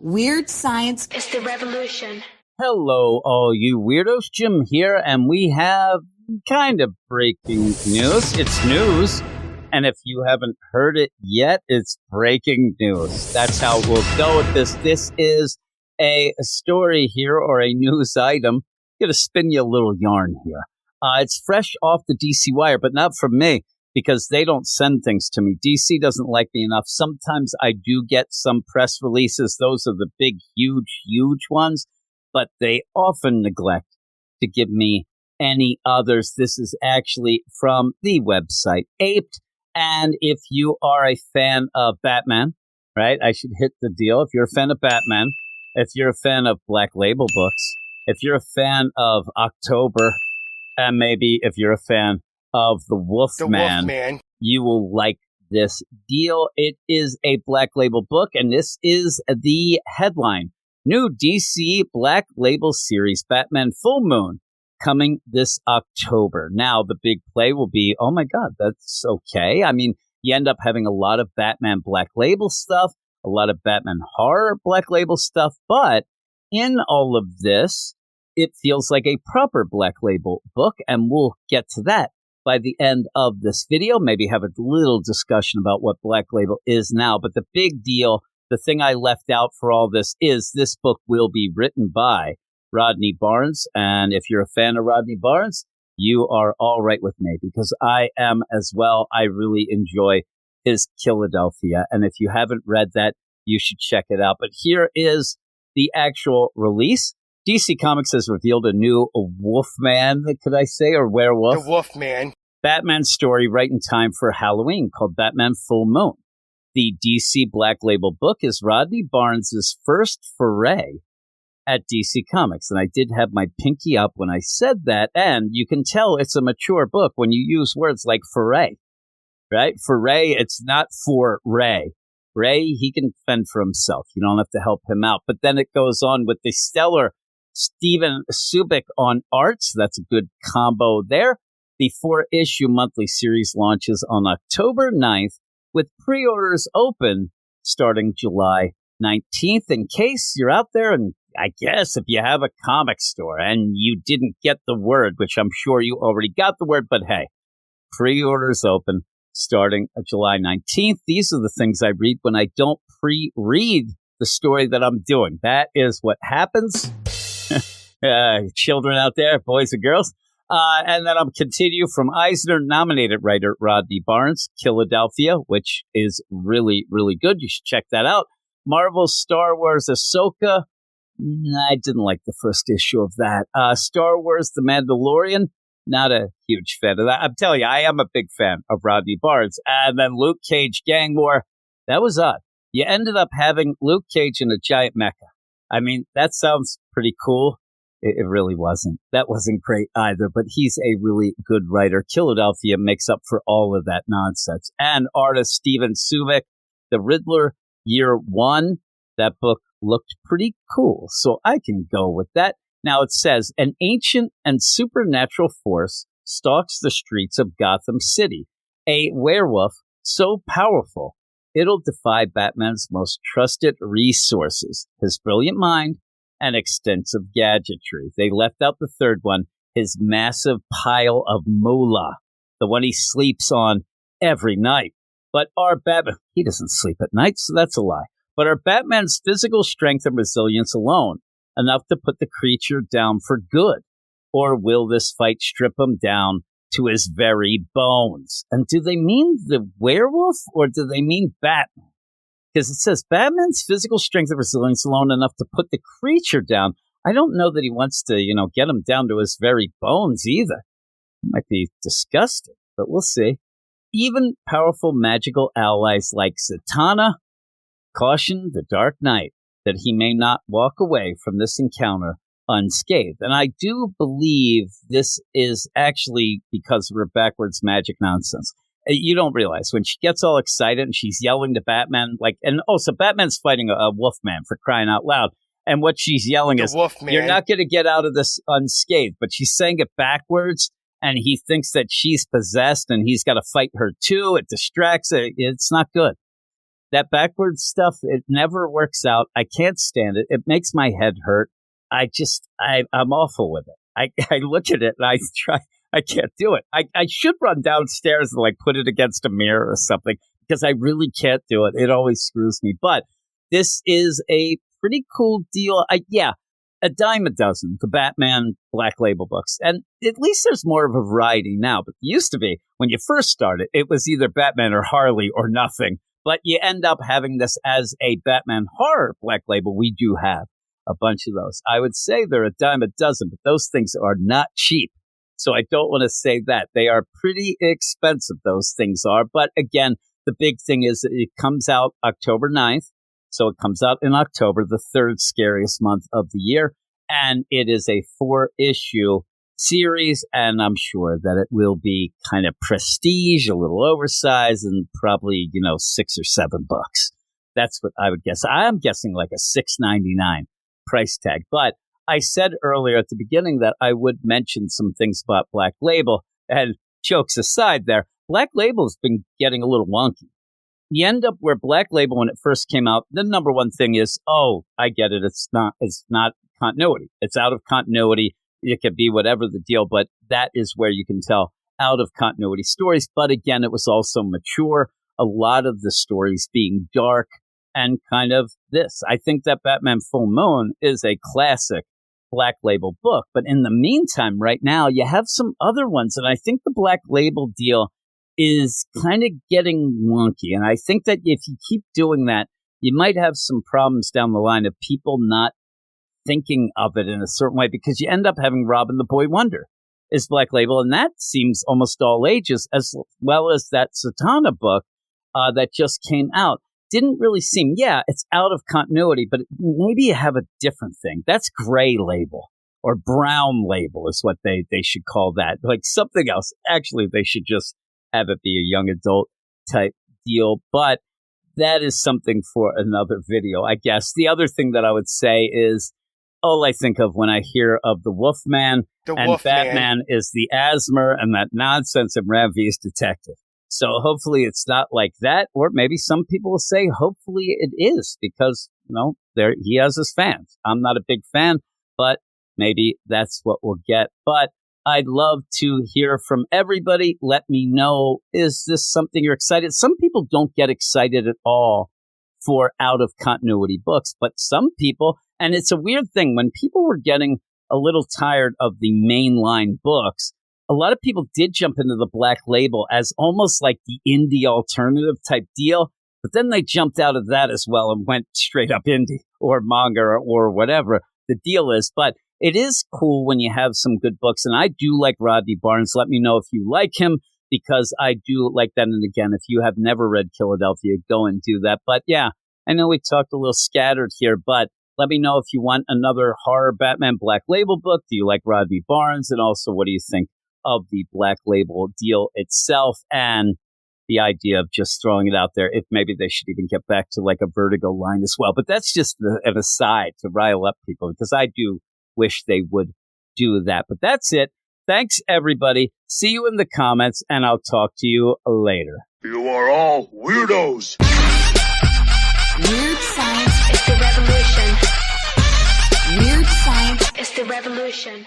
Weird science is the revolution. Hello, all you weirdos. Jim here, and we have kind of breaking news. It's news, and if you haven't heard it yet, it's breaking news. That's how we'll go with this. This is a story here, or a news item. I'm going to spin you a little yarn here. It's fresh off the DC Wire, but not from me, because they don't send things to me. DC doesn't like me enough. Sometimes I do get some press releases. Those are the big, huge ones. But they often neglect to give me any others. This is actually from the website Aped. And if you are a fan of Batman, right, I should hit the deal. If you're a fan of Batman, if you're a fan of Black Label books, if you're a fan of October, and maybe if you're a fan of the Wolfman, you will like this deal. It is a Black Label book, and this is the headline. New DC Black Label series, Batman Full Moon, coming this October. Now, the big play will be, oh my God, that's okay. I mean, you end up having a lot of Batman Black Label stuff, a lot of Batman horror Black Label stuff, but in all of this, it feels like a proper Black Label book, and we'll get to that by the end of this video. Maybe have a little discussion about what Black Label is now, but the big deal, the thing I left out for all this is this book will be written by Rodney Barnes. And if you're a fan of Rodney Barnes, you are all right with me, because I am as well. I really enjoy his Philadelphia. And if you haven't read that, you should check it out. But here is the actual release. DC Comics has revealed a new Wolfman, could I say, or werewolf? The Wolfman. Batman story right in time for Halloween called Batman Full Moon. The DC Black Label book is Rodney Barnes' first foray at DC Comics. And I did have my pinky up when I said that. And you can tell it's a mature book when you use words like foray, right? Foray, it's not for Ray. Ray, he can fend for himself. You don't have to help him out. But then it goes on with the stellar Steven Subic on arts. That's a good combo there. The 4-issue monthly series launches on October 9th. With pre-orders open starting July 19th. In case you're out there, and I guess if you have a comic store and you didn't get the word, which I'm sure you already got the word, but hey, pre-orders open starting July 19th. These are the things I read when I don't pre-read the story that I'm doing. That is what happens. Children out there, boys and girls. And then I'll continue from Eisner-nominated writer Rodney Barnes, Philadelphia, which is really, really good. You should check that out. Marvel's Star Wars Ahsoka. I didn't like the first issue of that. Star Wars The Mandalorian. Not a huge fan of that. I'm telling you, I am a big fan of Rodney Barnes. And then Luke Cage Gang War. That was odd. You ended up having Luke Cage in a giant mecha. I mean, that sounds pretty cool. It really wasn't. That wasn't great either, but he's a really good writer. Philadelphia makes up for all of that nonsense. And artist Steven Subic, The Riddler, Year One. That book looked pretty cool, so I can go with that. Now it says, an ancient and supernatural force stalks the streets of Gotham City. A werewolf so powerful, it'll defy Batman's most trusted resources, his brilliant mind, and extensive gadgetry. They left out the third one, his massive pile of moolah, the one he sleeps on every night. But our Batman, he doesn't sleep at night, so that's a lie. But are Batman's physical strength and resilience alone enough to put the creature down for good? Or will this fight strip him down to his very bones? And do they mean the werewolf, or do they mean Batman? Because it says Batman's physical strength and resilience alone enough to put the creature down. I don't know that he wants to, get him down to his very bones either. It might be disgusting, but we'll see. Even powerful magical allies like Zatanna caution the Dark Knight that he may not walk away from this encounter unscathed. And I do believe this is actually because of her backwards magic nonsense. You don't realize when she gets all excited and she's yelling to Batman, and also Batman's fighting a Wolfman, for crying out loud. And what she's yelling is, you're not going to get out of this unscathed. But she's saying it backwards, and he thinks that she's possessed and he's got to fight her too. It distracts her. It's not good. That backwards stuff, it never works out. I can't stand it. It makes my head hurt. I'm awful with it. I look at it and I can't do it. I should run downstairs and like put it against a mirror or something because I really can't do it. It always screws me. But this is a pretty cool deal. A dime a dozen, the Batman Black Label books. And at least there's more of a variety now. But it used to be, when you first started, it was either Batman or Harley or nothing. But you end up having this as a Batman horror Black Label. We do have a bunch of those. I would say they're a dime a dozen, but those things are not cheap. So I don't want to say that. They are pretty expensive, those things are. But again, the big thing is that it comes out October 9th. So it comes out in October, the third scariest month of the year. And it is a 4-issue series. And I'm sure that it will be kind of prestige, a little oversized, and probably, $6 or $7. That's what I would guess. I'm guessing like a $6.99 price tag. But I said earlier at the beginning that I would mention some things about Black Label. And jokes aside there, Black Label's been getting a little wonky. You end up where Black Label, when it first came out, the number one thing is, I get it. It's not continuity. It's out of continuity. It could be whatever the deal, but that is where you can tell out of continuity stories. But again, it was also mature. A lot of the stories being dark and kind of this. I think that Batman Full Moon is a classic Black Label book. But in the meantime, right now, you have some other ones. And I think the Black Label deal is kind of getting wonky. And I think that if you keep doing that, you might have some problems down the line of people not thinking of it in a certain way, because you end up having Robin the Boy Wonder is Black Label. And that seems almost all ages, as well as that Satana book that just came out. Didn't really seem, it's out of continuity, but maybe you have a different thing. That's Gray Label or Brown Label is what they should call that. Like something else. Actually, they should just have it be a young adult type deal. But that is something for another video, I guess. The other thing that I would say is all I think of when I hear of the Wolfman and Batman is the asthma and that nonsense of Ram V's Detective. So hopefully it's not like that, or maybe some people will say hopefully it is, because he has his fans. I'm not a big fan, but maybe that's what we'll get. But I'd love to hear from everybody. Let me know, is this something you're excited? Some people don't get excited at all for out of continuity books, but some people, and it's a weird thing, when people were getting a little tired of the mainline books, a lot of people did jump into the Black Label as almost like the indie alternative type deal, but then they jumped out of that as well and went straight up indie or manga or whatever the deal is. But it is cool when you have some good books, and I do like Rodney Barnes. Let me know if you like him, because I do like that. And again, if you have never read Philadelphia, go and do that. But yeah, I know we talked a little scattered here, but let me know if you want another horror Batman Black Label book. Do you like Rodney Barnes? And also, what do you think of the Black Label deal itself and the idea of just throwing it out there? If maybe they should even get back to like a Vertigo line as well. But that's just an aside to rile up people, because I do wish they would do that. But that's it. Thanks, everybody. See you in the comments, and I'll talk to you later. You are all weirdos. Weird science is the revolution. Weird science is the revolution.